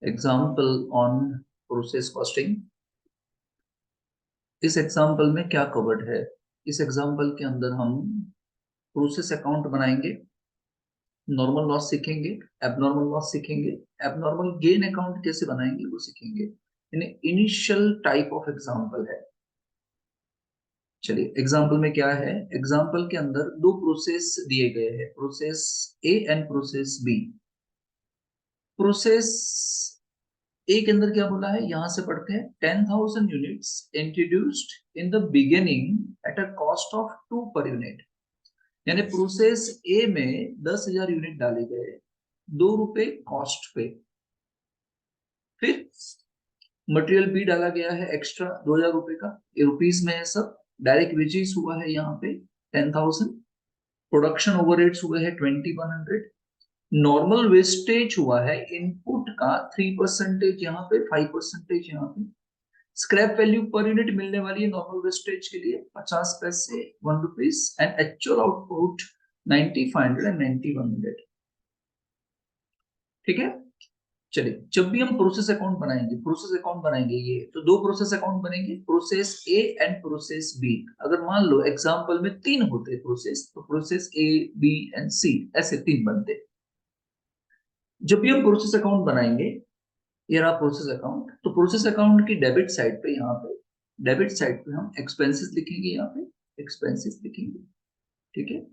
Example on process costing. इस example में क्या कवर्ड है? इस एग्जाम्पल के अंदर हम प्रोसेस अकाउंट बनाएंगे, नॉर्मल लॉस सीखेंगे, एबनॉर्मल लॉस सीखेंगे, एबनॉर्मल गेन अकाउंट कैसे बनाएंगे वो सीखेंगे। यानी इनिशियल टाइप ऑफ एग्जाम्पल है। चलिए एग्जाम्पल में क्या है? एग्जाम्पल के अंदर दो प्रोसेस दिए गए हैं, process A and process B. Process A के अंदर क्या बोला है, यहां से पढ़ते हैं। 10,000 units introduced in the beginning at a cost of 2 per unit. यानी प्रोसेस ए में 10,000 यूनिट डाले गए, 2 रुपए कॉस्ट पे। फिर मटेरियल बी डाला गया है एक्स्ट्रा 2,000 रुपए का, ये रुपीस में है सब। डायरेक्ट वेजेस हुआ है यहाँ पे 10,000, प्रोडक्शन ओवरहेड्स हुए हैं 2,100, नॉर्मल वेस्टेज हुआ है इनपुट का 3% यहाँ पे, 5% यहाँ पे। स्क्रैप वैल्यू पर यूनिट मिलने वाली है नॉर्मल वेस्टेज के लिए 50 पैसे, 1 rupees, and actual output 9500 and 9100। ठीक है। चलिए जब भी हम प्रोसेस अकाउंट बनाएंगे, प्रोसेस अकाउंट बनाएंगे ये तो दो प्रोसेस अकाउंट बनेंगे, process A and process B. अगर मान लो एग्जांपल में 3 होते प्रोसेस, तो process A B and C ऐसे 3 बनते। जब भी हम प्रोसेस अकाउंट बनाएंगे, ये रहा प्रोसेस अकाउंट, तो प्रोसेस अकाउंट की डेबिट साइड पे, यहाँ पे डेबिट साइड पे हम एक्सपेंसेस लिखेंगे, यहाँ पे एक्सपेंसेस लिखेंगे। ठीक है।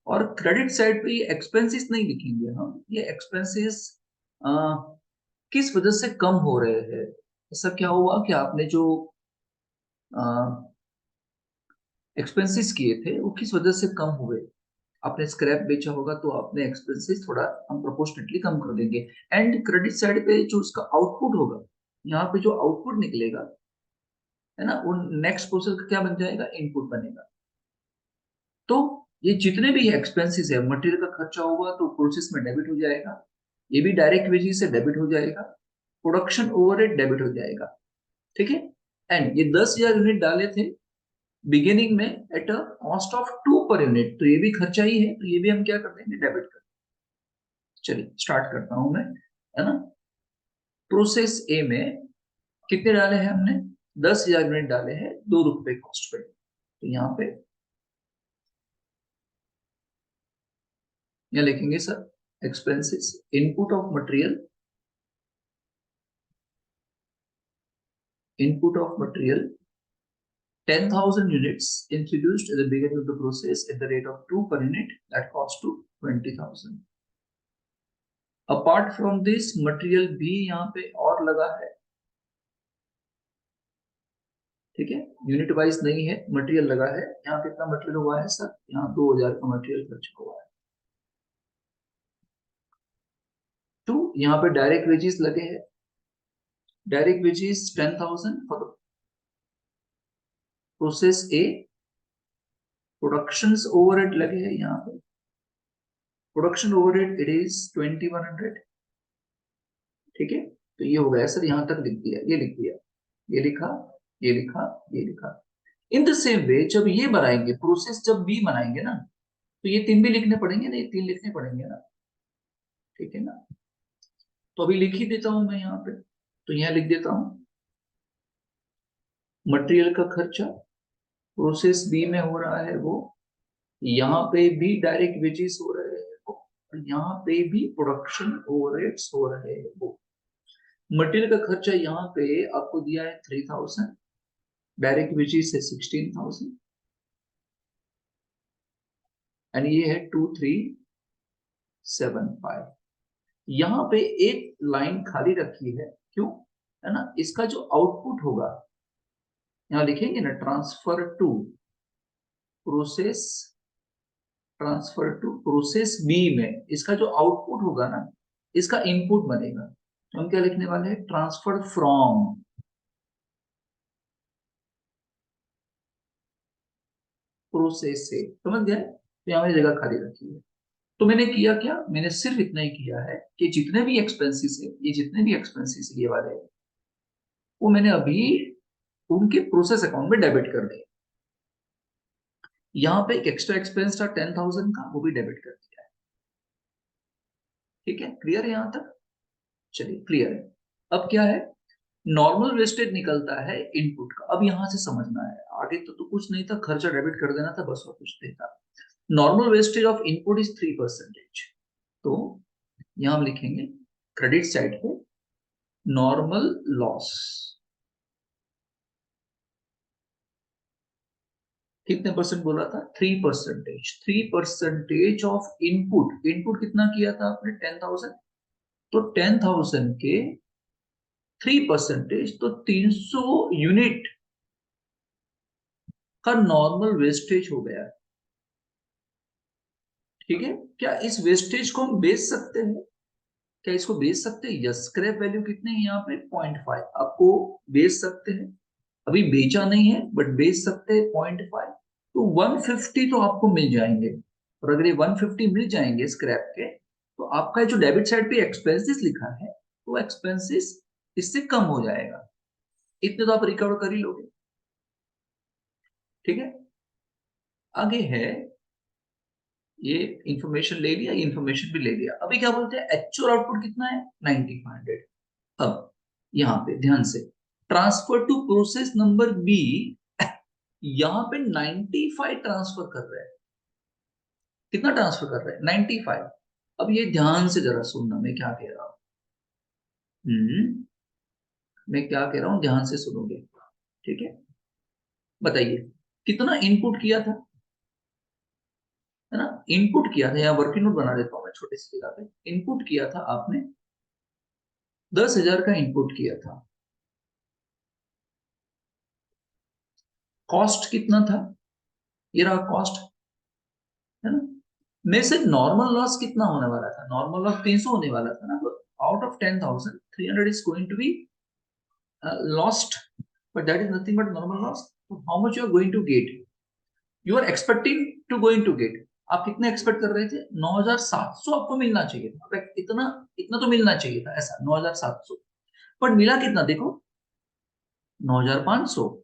और क्रेडिट साइड पे ये एक्सपेंसेस नहीं लिखेंगे हम, ये एक्सपेंसेस किस वजह से कम हो रहे हैं। ऐसा क्या हुआ कि आपने जो एक्सपेंसेस किए थे वो किस वजह से कम हुए। आपने स्क्रैप बेचा होगा तो आपने एक्सपेंसेस थोड़ा हम प्रोपोर्शनेटली कम कर देंगे। एंड क्रेडिट साइड पे जो उसका आउटपुट होगा, यहाँ पे जो आउटपुट निकलेगा है ना, वो नेक्स्ट प्रोसेस का क्या बन जाएगा, इनपुट बनेगा। तो ये जितने भी एक्सपेंसेस है, मटेरियल का खर्चा होगा तो प्रोसेस में डेबिट हो जाएगा, ये भी डायरेक्ट वेजेस से डेबिट हो जाएगा, प्रोडक्शन ओवरहेड डेबिट हो जाएगा। ठीक है। एंड ये 10,000 यूनिट डाले थे बिगिनिंग में at a cost of 2 per unit, तो ये भी खर्चा ही है, तो ये भी हम क्या कर देंगे, डेबिट कर। चलिए स्टार्ट करता हूं मैं, है ना। प्रोसेस ए में कितने डाले हैं हमने, 10,000 यूनिट डाले हैं 2 रुपए कॉस्ट पे। तो यहाँ पे यहाँ लिखेंगे sir expenses, input of material, input of material 10,000 units introduced at the beginning of the process at the rate of 2 per unit, that cost to 20,000. Apart from this material भी यहाँ पे और लगा है। ठीक है, यूनिट वाइज नहीं है, मटेरियल लगा है। यहाँ कितना मटेरियल हुआ है सर, यहाँ 2,000 का मटेरियल खर्च हुआ है। तो यहाँ पे डायरेक्ट वेजेस लगे हैं, direct wages 10,000 for the process A. Production overhead लगे हैं यहाँ पे, प्रोडक्शन ओवरहेड इट इज 2,100। ठीक है, तो ये हो गया सर, यहां तक लिख दिया, ये लिख दिया, ये लिखा, ये लिखा, ये लिखा। इन द सेम वे जब ये बनाएंगे प्रोसेस, जब बी बनाएंगे ना, तो ये 3 भी लिखने पड़ेंगे ना, ये 3 लिखने पड़ेंगे ना। ठीक है ना, तो अभी लिख ही देता हूं मैं यहाँ पे, तो यहाँ लिख देता हूं मटेरियल का खर्चा प्रोसेस बी में हो रहा है वो, यहाँ पे भी डायरेक्ट वेजेस हो रहे हैं वो, और यहाँ पे भी प्रोडक्शन ओवरहेड्स हो रहे हैं वो। मटेरियल का खर्चा यहाँ पे आपको दिया है 3,000, डायरेक्ट वेजेस है 16,000, एंड ये है 2,375। यहाँ पे एक लाइन खाली रखी है, क्यों, है ना, इसका जो आउटपुट होगा यहाँ लिखेंगे ना, transfer to process, transfer to process B में इसका जो आउटपुट होगा ना, इसका इनपुट बनेगा। तो हम क्या लिखने वाले हैं, ट्रांसफर फ्रॉम प्रोसेस से। समझ गए, तो यहाँ मैंने जगह खाली रखी है। तो मैंने किया क्या, मैंने सिर्फ इतना ही किया है कि जितने भी एक्सपेंसेस है, ये जितने भी एक्सपेंसेस ये वाले, वो मैंने अभी उनके प्रोसेस अकाउंट में डेबिट कर दिया। यहाँ पे एक एक्स्ट्रा एक्सपेंस था 10,000 का, वो भी डेबिट कर दिया है। ठीक है, क्लियर है यहाँ तक, चलिए क्लियर है। अब क्या है, नॉर्मल वेस्टेज निकलता है इनपुट का। अब यहां से समझना है, आगे तो कुछ नहीं था, खर्चा डेबिट कर देना था बस, और कुछ नहीं था। Normal wastage of input is 3%। तो यहां हम लिखेंगे क्रेडिट साइड पे नॉर्मल लॉस कितने परसेंट बोला था, 3%। 3% ऑफ इनपुट, इनपुट कितना किया था आपने, 10,000। तो 10,000 के 3% तो 300 यूनिट का नॉर्मल वेस्टेज हो गया। ठीक है, क्या इस वेस्टेज को हम बेच सकते हैं, क्या इसको बेच सकते हैं? यस, स्क्रैप वैल्यू कितने हैं यहाँ पे, 0.5। आपको बेच सकते हैं, अभी बेचा नहीं है बट बेच सकते हैं 0.5। तो 150 तो आपको मिल जाएंगे। और अगर ये 150 मिल जाएंगे स्क्रैप के, तो आपका जो डेबिट साइड पे एक्सपेंसेस लिखा है, वो एक्सपेंसेस इससे कम हो जाएगा। इतने तो आप रिकवर कर ही लोगे। ठीक है, आगे है, ये इंफॉर्मेशन ले लिया, ये इंफॉर्मेशन भी ले लिया। अभी क्या बोलते हैं, एक्चुअल आउटपुट कितना है, 9500। अब यहां पे ध्यान से, transfer to process number B, यहां पे 95 ट्रांसफर कर रहे हैं। कितना ट्रांसफर कर रहे हैं, 95। अब ये ध्यान से जरा सुनना, मैं क्या कह रहा हूं। मैं क्या कह रहा हूं, ध्यान से सुनोगे। ठीक है, बताइए कितना इनपुट किया था, है ना, इनपुट किया था, या वर्किंग नोट बना देता हूं मैं छोटी सी जगह पे। इनपुट किया था आपने, 10,000 का इनपुट किया था। कॉस्ट कितना था, ये रहा कॉस्ट, है ना। में से नॉर्मल लॉस कितना होने वाला था, नॉर्मल लॉस 300 होने वाला था ना। तो out of 10,000 300 is going to be lost, but that is nothing but normal loss. So how much you are going to get, you are expecting to going to get, आप कितने expect कर रहे थे, 9,700 आपको मिलना चाहिए था। इतना इतना तो मिलना चाहिए था, ऐसा 9,700। पर मिला कितना देखो, 9,500।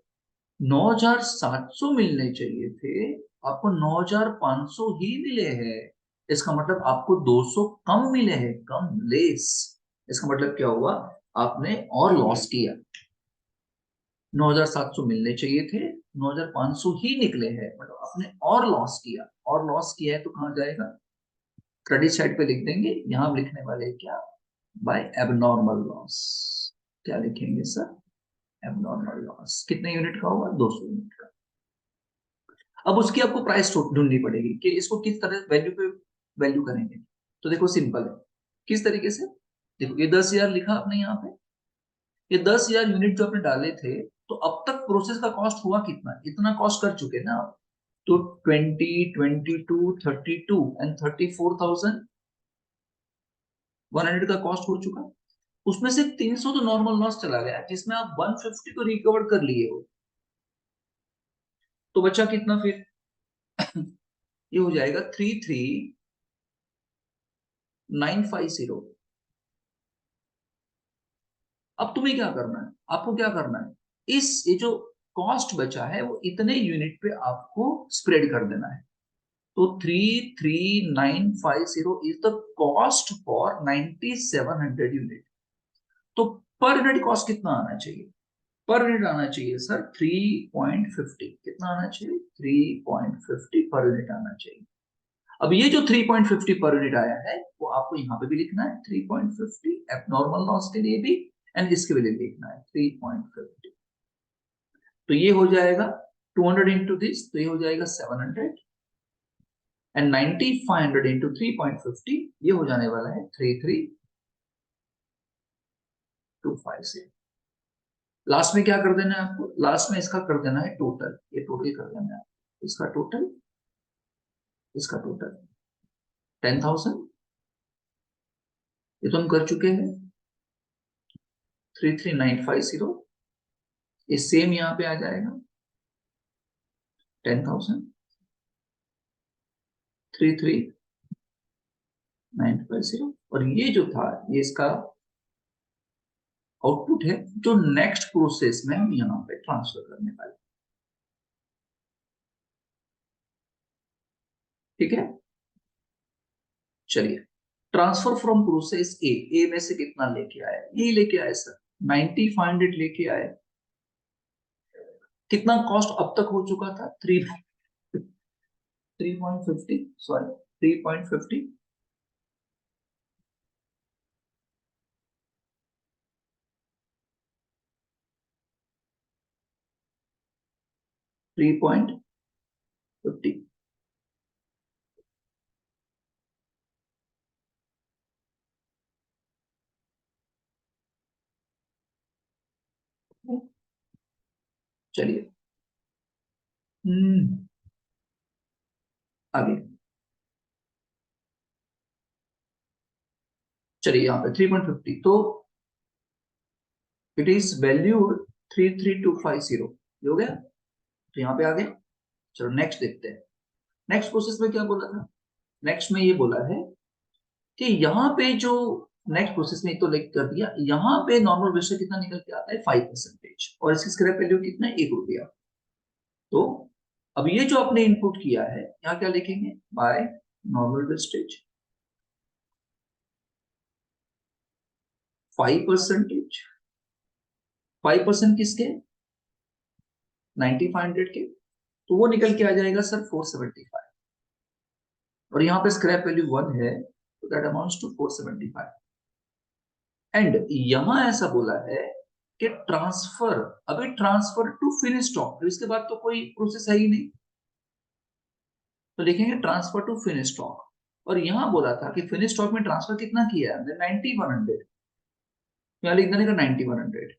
9,700 मिलने चाहिए थे, आपको 9,500 ही मिले हैं। इसका मतलब आपको 200 कम मिले हैं, कम, लेस। इसका मतलब क्या हुआ, आपने और लॉस किया। 9,700 मिलने चाहिए थे, 9,500 ही निकले हैं, मतलब आपने और लॉस किया। और लॉस किया है तो कहां जाएगा, क्रेडिट साइड पे लिख देंगे। यहां हम लिखने वाले हैं क्या, बाय एबनॉर्मल लॉस। क्या लिखेंगे सर, एबनॉर्मल लॉस। कितने यूनिट का होगा, 200 यूनिट का। अब उसकी आपको प्राइस ढूंढनी पड़ेगी कि इसको किस तरह वैल्यू पे वैल्यू करेंगे। तो देखो सिंपल है, किस तरीके से, देखो ये 10,000 लिखा आपने यहाँ पे, ये 10,000 यूनिट जो आपने डाले थे, तो अब तक प्रोसेस का कॉस्ट हुआ कितना, इतना कॉस्ट कर चुके ना आप। तो 20, 22, 32 एंड 34,100 का कॉस्ट हो चुका। उसमें से 300 तो नॉर्मल लॉस चला गया, जिसमें आप 150 तो रिकवर कर लिए हो। तो बचा कितना फिर, ये हो जाएगा 33,950। अब तुम्हें क्या करना है, आपको क्या करना है, इस ये जो कॉस्ट बचा है वो इतने यूनिट पे आपको स्प्रेड कर देना है। तो 33,950 is the cost for 9,700 unit. तो पर यूनिट कॉस्ट कितना आना चाहिए, पर यूनिट आना चाहिए सर 3.50। कितना आना चाहिए, 3.50 पर यूनिट आना चाहिए। अब ये जो 3.50 पर यूनिट आया है, वो आपको यहाँ पे भी लिखना है 3.50, एबनॉर्मल लॉस के लिए भी, एंड इसके लिए भी लिखना है 3.50। तो ये हो जाएगा 200 इंटू दिस, तो ये हो जाएगा 700, एंड 9,500 इंटू 3.50, ये हो जाने वाला है 33,256। लास्ट में क्या कर देना है आपको, लास्ट में इसका कर देना है टोटल, ये टोटल कर देना है इसका टोटल, इसका टोटल 10,000, ये तो हम कर चुके हैं। 33,950, ये सेम यहाँ पे आ जाएगा 10,000, 33,950। और ये जो था, ये इसका आउटपुट है, जो नेक्स्ट प्रोसेस में हम यहाँ पे ट्रांसफर करने वाले। ठीक है, चलिए ट्रांसफर फ्रॉम प्रोसेस ए में से कितना लेके आए, ये लेके आए सर 90 लेके आए। कितना कॉस्ट अब तक हो चुका था 3.50, सॉरी 3.50, 3.50। चलिए आगे चलिए, यहाँ पे 3.50 तो इट इज वैल्यूड 33250 हो गया, तो यहाँ पे आ गया। चलो नेक्स्ट देखते हैं। नेक्स्ट प्रोसेस में क्या बोला था, नेक्स्ट में ये बोला है कि यहाँ पे जो नेक्स्ट प्रोसेस में तो लिख कर दिया, यहाँ पे नॉर्मल रेशियो कितना निकल के आता है 5%, और इसकी स्क्रैप वैल्यू कितना है 1 रुपया। तो अब ये जो आपने इनपुट किया है, यहाँ क्या लिखेंगे, बाय नॉर्मल वेस्टेज 5%। 5% किसके, 9500 के, तो वो निकल के आ जाएगा सर 475, और यहाँ पे स्क्रैप वैल्यू 1 है, तो दैट अमाउंट्स टू 475। एंड यहां ऐसा बोला है कि ट्रांसफर, अभी ट्रांसफर टू फिनिश स्टॉक, इसके बाद तो कोई प्रोसेस है ही नहीं, तो लिखेंगे ट्रांसफर टू फिनिश स्टॉक। और यहां बोला था कि फिनिश स्टॉक में ट्रांसफर कितना किया है हमने, 9100, यहाँ लिख देने का 9100।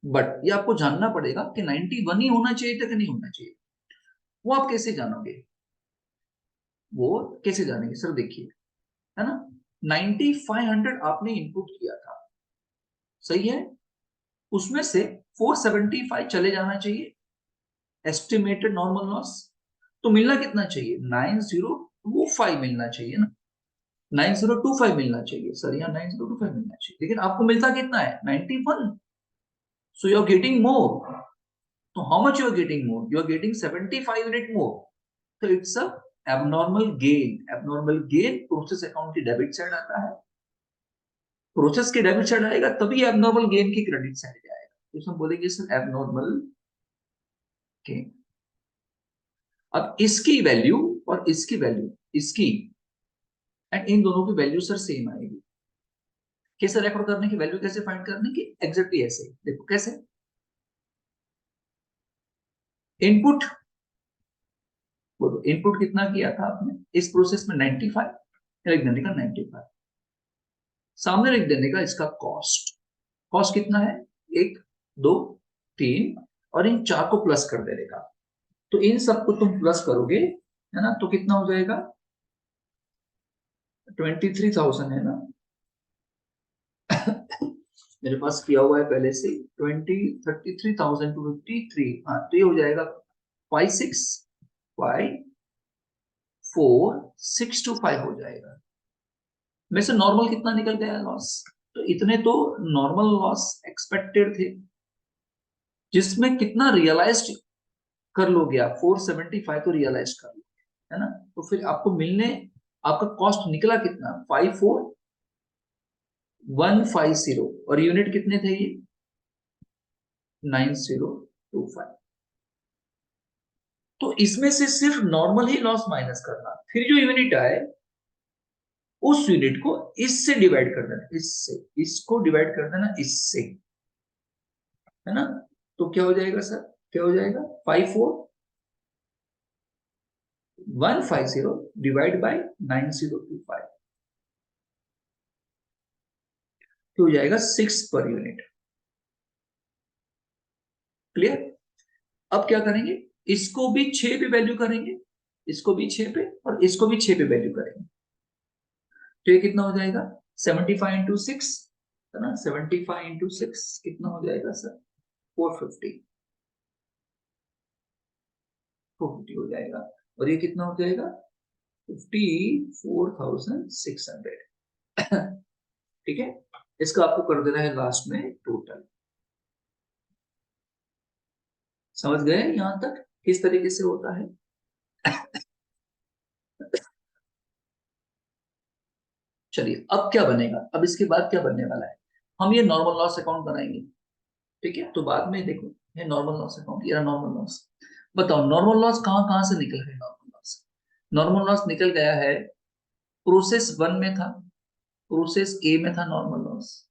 बट ये आपको जानना पड़ेगा कि 91 ही होना चाहिए था कि नहीं होना चाहिए, वो आप कैसे जानोगे, वो कैसे जानेंगे सर, देखिए है ना, 9500 आपने इनपुट किया था, सही है, उसमें से 475 चले जाना चाहिए एस्टिमेटेड नॉर्मल लॉस, तो मिलना कितना चाहिए 9025 मिलना चाहिए ना, 9025 मिलना चाहिए सर, यहाँ 9025 मिलना चाहिए, लेकिन आपको मिलता कितना है 91, so you are getting more. तो how much you are getting more, you are getting 75 unit more, तो it's a abnormal gain. Abnormal gain process account की डेबिट साइड आता है, प्रोसेस की डेबिट साइड आएगा तभी एबनॉर्मल गेन की credit side जाएगा, तो इसमें बोलेंगे सर एबनॉर्मल गेन। अब इसकी वैल्यू और इसकी वैल्यू, इसकी एंड इन दोनों की वैल्यू सर सेम आएगी। कैसे रेकॉर्ड करने की, वैल्यू कैसे फाइंड करने की, एग्जैक्टली ऐसे, देखो कैसे, इनपुट, बोलो इनपुट कितना किया था आपने इस प्रोसेस में 95, लिख देने का 95, सामने लिख देने का इसका कॉस्ट, कॉस्ट कितना है 1 2 3, और इन चार को प्लस कर देने का, तो इन सबको तुम प्लस करोगे है ना, तो कितना हो जाएगा 23,000 है ना, मेरे पास किया हुआ है पहले से 33,253, हाँ, तो ये हो जाएगा 56,54625 हो जाएगा। में से नॉर्मल कितना निकल गया लॉस, तो इतने तो नॉर्मल लॉस एक्सपेक्टेड थे, जिसमें कितना रियलाइज्ड कर लोगे आप 475 तो रियलाइज कर लो, है ना, तो फिर आपको मिलने, आपका कॉस्ट निकला कितना 54150, और यूनिट कितने थे ये 9025। तो इसमें से सिर्फ नॉर्मल ही लॉस माइनस करना, फिर जो यूनिट आए उस यूनिट को इससे डिवाइड कर देना, इससे, इसको डिवाइड कर देना इससे, है ना, तो क्या हो जाएगा सर, क्या हो जाएगा 54150 डिवाइड बाय 9025, तो हो जाएगा 6 पर यूनिट। क्लियर। अब क्या करेंगे, इसको भी 6 पे वैल्यू करेंगे, इसको भी 6 पे और इसको भी 6 पे वैल्यू करेंगे, तो ये कितना हो जाएगा 75 × 6, है ना, 75 × 6 कितना हो जाएगा सर 450, 450 हो जाएगा, और ये कितना हो जाएगा 54,600। ठीक है, इसका आपको कर देना है लास्ट में टोटल। समझ गए यहां तक किस तरीके से होता है। चलिए अब क्या बनेगा, अब इसके बाद क्या बनने वाला है, हम ये नॉर्मल लॉस अकाउंट बनाएंगे। ठीक है, तो बाद में देखो ये नॉर्मल लॉस अकाउंट, ये नॉर्मल लॉस। बताओ नॉर्मल लॉस कहाँ कहाँ से निकल गए। नॉर्मल लॉस निकल गया है, प्रोसेस वन में था, प्रोसेस ए में था नॉर्मल लॉस,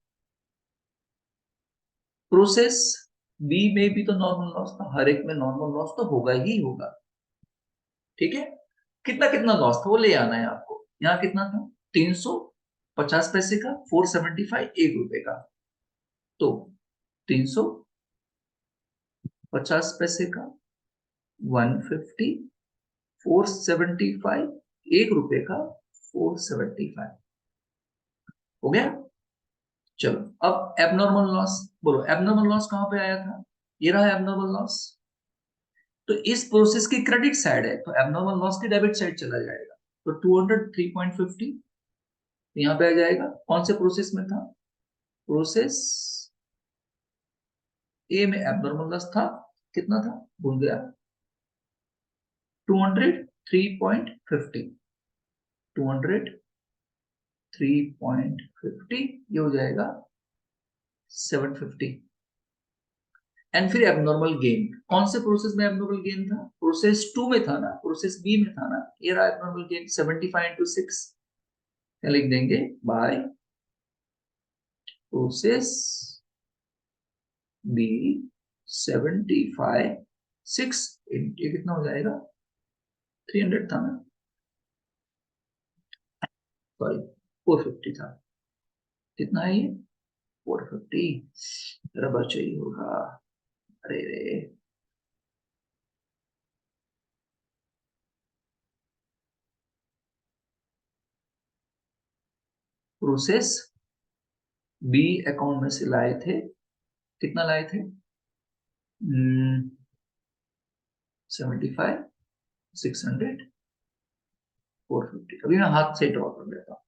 प्रोसेस बी में भी तो नॉर्मल लॉस था, हर एक में नॉर्मल लॉस तो होगा ही होगा। ठीक है, कितना कितना लॉस था वो ले आना है आपको। यहाँ कितना था, 350 पैसे का, 475, 1 रुपए का। तो 350 पैसे का, 150, 475, 1 रुपए का, 475 हो गया। चलो अब एबनॉर्मल लॉस बोलो, एबनॉर्मल लॉस कहां पे आया था, ये रहा एबनॉर्मल लॉस। तो इस प्रोसेस की क्रेडिट साइड है, तो एबनॉर्मल लॉस की डेबिट साइड चला जाएगा। तो 203.50 यहां पे आ जाएगा। कौन से प्रोसेस में था, प्रोसेस ए में एबनॉर्मल लॉस था, कितना था भूल गया, 203.50, 203.50 ये हो जाएगा 750। एंड फिर एबनॉर्मल गेन, कौन से प्रोसेस में एबनॉर्मल गेन था, प्रोसेस टू में था ना, प्रोसेस बी में था ना, ये रहा एबनॉर्मल गेन 75 × 6। क्या लिख देंगे, बाय प्रोसेस बी 75, 6 ये कितना हो जाएगा, 300 था ना, सॉरी 450 था। कितना है ये, 450, रबर चाहिए होगा, अरे रे। प्रोसेस बी अकाउंट में से लाए थे, कितना लाए थे, 75, 600, 450। अभी मैं हाथ से ड्रॉ कर लेता हूँ।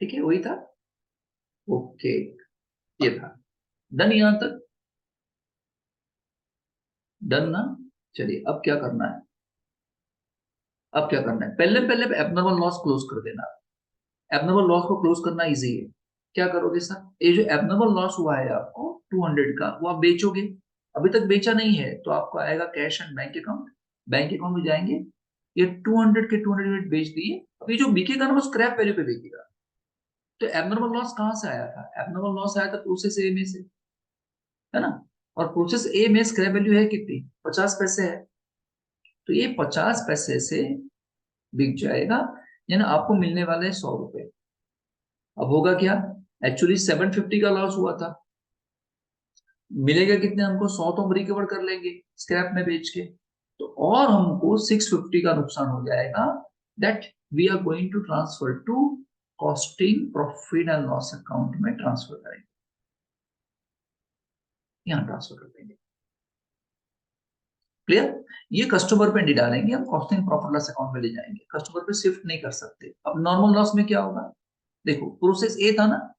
ठीक है, वही था। ओके, ये था डन यहां तक, डन ना। चलिए अब क्या करना है, अब क्या करना है, पहले पहले एबनॉर्मल लॉस क्लोज कर देना। एबनॉर्मल लॉस को क्लोज करना इजी है। क्या करोगे सर, ये जो एबनॉर्मल लॉस हुआ है आपको 200 का, वो आप बेचोगे। अभी तक बेचा नहीं है तो आपको आएगा cash and bank account, bank account में जाएंगे, ये 200 के 200 यूनिट बेच दिए। अब ये जो बिकेगा ना वो स्क्रैप वैल्यू पे बिकेगा। तो एबनॉर्मल लॉस कहां से आया था, एबनॉर्मल लॉस आया था प्रोसेस ए में से, है ना। और प्रोसेस ए में स्क्रैप वैल्यू है कितनी, 50 पैसे है। तो ये 50 पैसे से बिक जाएगा, यानी आपको मिलने वाले 100 रुपए। अब होगा क्या, एक्चुअली 750 का लॉस हुआ था, मिलेगा कितने हमको, 100 तो हम रिकवर कर लेंगे स्क्रैप में बेच के। तो और हमको 650 का नुकसान हो जाएगा, that we are going to transfer to costing profit and loss account में ट्रांसफर करेंगे, यहां ट्रांसफर कर देंगे। क्लियर, ये कस्टमर पे नहीं डालेंगे, हम कॉस्टिंग प्रॉफिट लॉस अकाउंट में ले जाएंगे, कस्टमर पे शिफ्ट नहीं कर सकते। अब नॉर्मल लॉस में क्या होगा, देखो प्रोसेस ए था ना,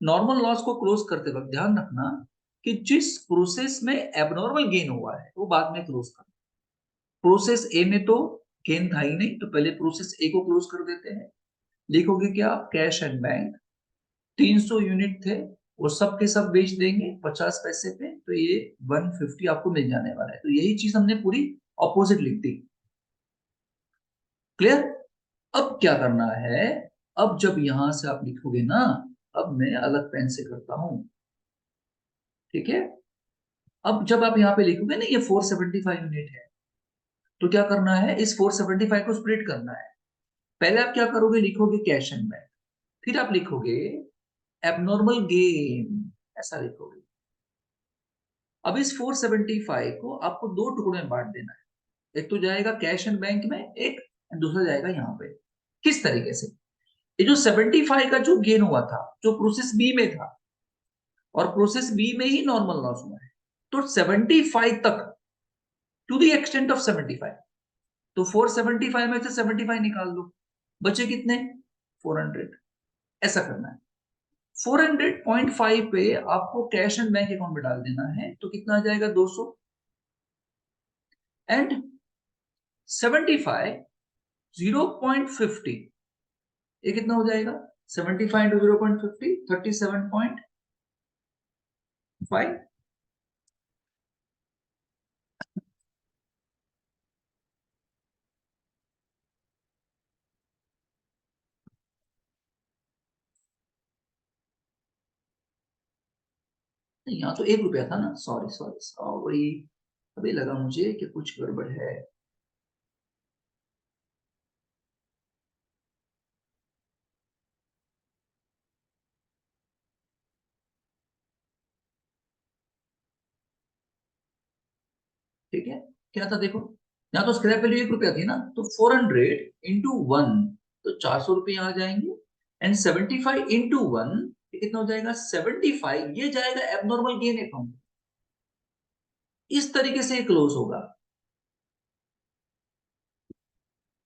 नॉर्मल लॉस को क्लोज करते वक्त ध्यान रखना कि जिस प्रोसेस में एबनॉर्मल गेन हुआ है वो बाद में क्लोज करना। प्रोसेस ए में तो गेन था ही नहीं, तो पहले प्रोसेस ए को क्लोज कर देते हैं। लिखोगे क्या, कैश एंड बैंक 300 यूनिट थे, वो सब के सब बेच देंगे 50 पैसे पे, तो ये 150 आपको मिल जाने वाला है। तो यही चीज हमने पूरी ऑपोजिट लिख दी। क्लियर, अब क्या करना है, अब जब यहां से आप लिखोगे ना, अब मैं अलग पेन से करता हूं। ठीक है, अब जब आप यहाँ पे लिखोगे ना ये 475 यूनिट है, तो क्या करना है, इस 475 को स्प्लिट करना है। पहले आप क्या करोगे, लिखोगे कैश एंड बैंक, फिर आप लिखोगे एबनॉर्मल गेन, ऐसा लिखोगे। अब इस 475 को आपको दो टुकड़ों में बांट देना है, एक तो जाएगा कैश एंड बैंक में, एक दूसरा जाएगा यहाँ पे। किस तरीके से, ये जो 75 का जो गेन हुआ था जो प्रोसेस बी में था, और प्रोसेस बी में ही नॉर्मल लॉस हुआ है, तो 75 तक, टू द एक्सटेंट ऑफ 75, तो 475 में से 75 निकाल दो, बचे कितने, 400, ऐसा करना है। 400.5 पे आपको कैश एंड बैंक अकाउंट में डाल देना है, तो कितना आ जाएगा 200, एंड 75 0.50, ये कितना हो जाएगा 75 इंटू 0.50 37.5। यहाँ तो 1 रुपया था ना, सॉरी सॉरी सॉरी, अभी लगा मुझे कि कुछ गड़बड़ है। ठीक है, क्या था देखो, यहाँ तो स्क्रैप वैल्यू 1 रुपया थी ना, तो 400 इंटू 1, तो 400 रुपये आ जाएंगे, एंड 75 इंटू 1 ये कितना हो जाएगा 75, ये जाएगा एबनॉर्मल गेन अकाउंट। इस तरीके से क्लोज होगा।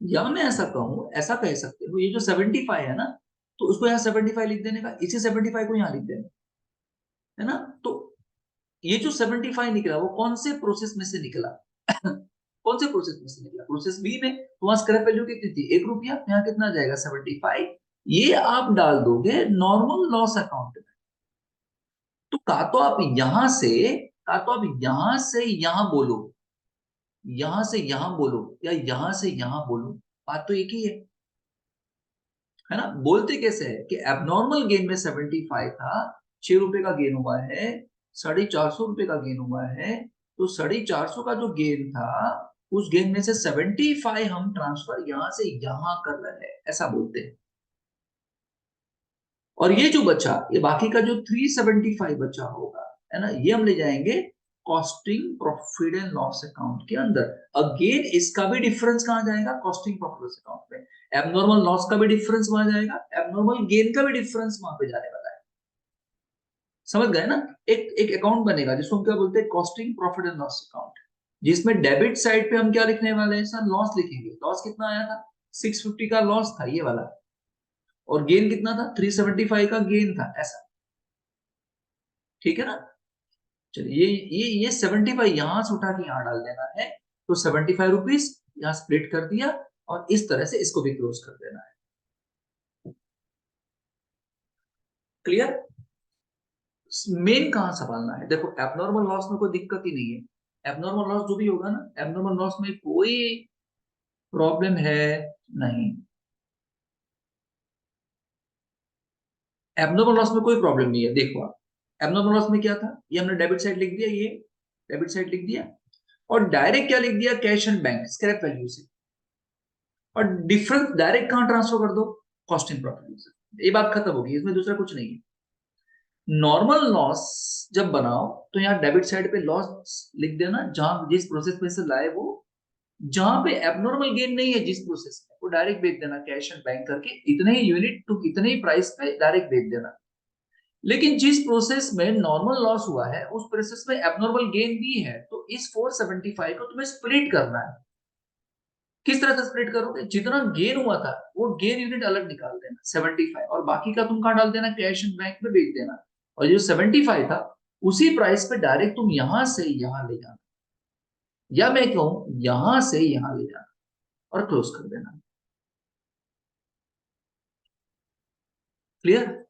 या मैं ऐसा कहूं, ऐसा कह सकते हो, ये जो 75 है ना, तो उसको यहाँ 75 लिख देने का, इसी 75 को यहाँ लिख देना, है ना। तो ये जो 75 निकला वो कौन से प्रोसेस में से निकला कौन से प्रोसेस में से निकला, प्रोसेस बी में। तो वहां स्क्रैप वैल्यू कितनी थी 1 रुपया, यहाँ कितना जाएगा 75, ये आप डाल दोगे नॉर्मल लॉस अकाउंट में। तो का तो आप यहां से, का तो आप यहां से यहां बोलो, यहां से यहां बोलो, या यहां से यहां बोलो, बात तो एक ही है ना। बोलते कैसे है कि एबनॉर्मल गेन में 75 था, 6 रुपए का गेन हुआ है, 450 रुपए का गेन हुआ है, तो 450 का जो गेन था, उस गेन में से 75 हम ट्रांसफर यहां से यहां कर रहे हैं, ऐसा बोलते हैं। और ये जो बचा, ये बाकी का जो 375 बचा होगा, है ना, ये हम ले जाएंगे costing profit and loss account के अंदर। अगेन इसका भी डिफरेंस कहां जाएगा, कॉस्टिंग प्रॉफिट लॉस अकाउंट में। एबनॉर्मल लॉस का भी डिफरेंस वहां जाएगा, एबनॉर्मल गेन का भी डिफरेंस वहां पे जाने वाला है। समझ गए ना। एक एक अकाउंट बनेगा जिसको हम क्या बोलते हैं, costing profit and loss account, जिसमें डेबिट साइड पे हम क्या लिखने वाले हैं सर, लॉस लिखेंगे। लॉस कितना आया था 650 का लॉस था ये वाला, और गेन कितना था 375 का गेन था, ऐसा। ठीक है ना। चलिए ये 75 यहां से उठा के यहां डाल देना है, तो 75 रुपीज यहां स्प्लिट कर दिया, और इस तरह से इसको भी क्लोज कर देना है। क्लियर। मेन कहां संभालना है, देखो एबनॉर्मल लॉस में कोई दिक्कत ही नहीं है। एबनॉर्मल लॉस जो भी होगा ना, एबनॉर्मल लॉस में कोई प्रॉब्लम है नहीं। एबनॉर्मल लॉस में कोई प्रॉब्लम नहीं है। देखो आप, एबनॉर्मल लॉस में क्या था, ये हमने डेबिट साइड लिख दिया, ये डेबिट साइड लिख दिया, और डायरेक्ट क्या लिख दिया, cash and bank scrap value से, और डिफरेंस डायरेक्ट कहां ट्रांसफर कर दो, कॉस्टिंग प्रॉफिट से। ये बात खत्म होगी, इसमें दूसरा कुछ नहीं है। नॉर्मल लॉस जब बनाओ तो यहाँ डेबिट साइड पे लॉस लिख देना, जहां जिस प्रोसेस में से लाए वो, जहां पे एबनॉर्मल गेन नहीं है जिस प्रोसेस में, वो डायरेक्ट बेच देना कैश एंड बैंक करके, इतने ही यूनिट टू इतने ही प्राइस पे डायरेक्ट बेच देना। लेकिन जिस प्रोसेस में नॉर्मल लॉस हुआ है उस प्रोसेस में एबनॉर्मल गेन भी है, तो इस 475 को तुम्हें स्प्लिट करना है। किस तरह से स्प्लिट करोगे, जितना गेन हुआ था वो गेन यूनिट अलग निकाल देना 75, और बाकी का तुम कहाँ डाल देना, कैश एंड बैंक में बेच देना। और जो 75 था उसी प्राइस पे डायरेक्ट तुम यहां से यहां ले जाना, या मैं कहूं यहां से यहां ले जाना, और क्लोज कर देना। क्लियर।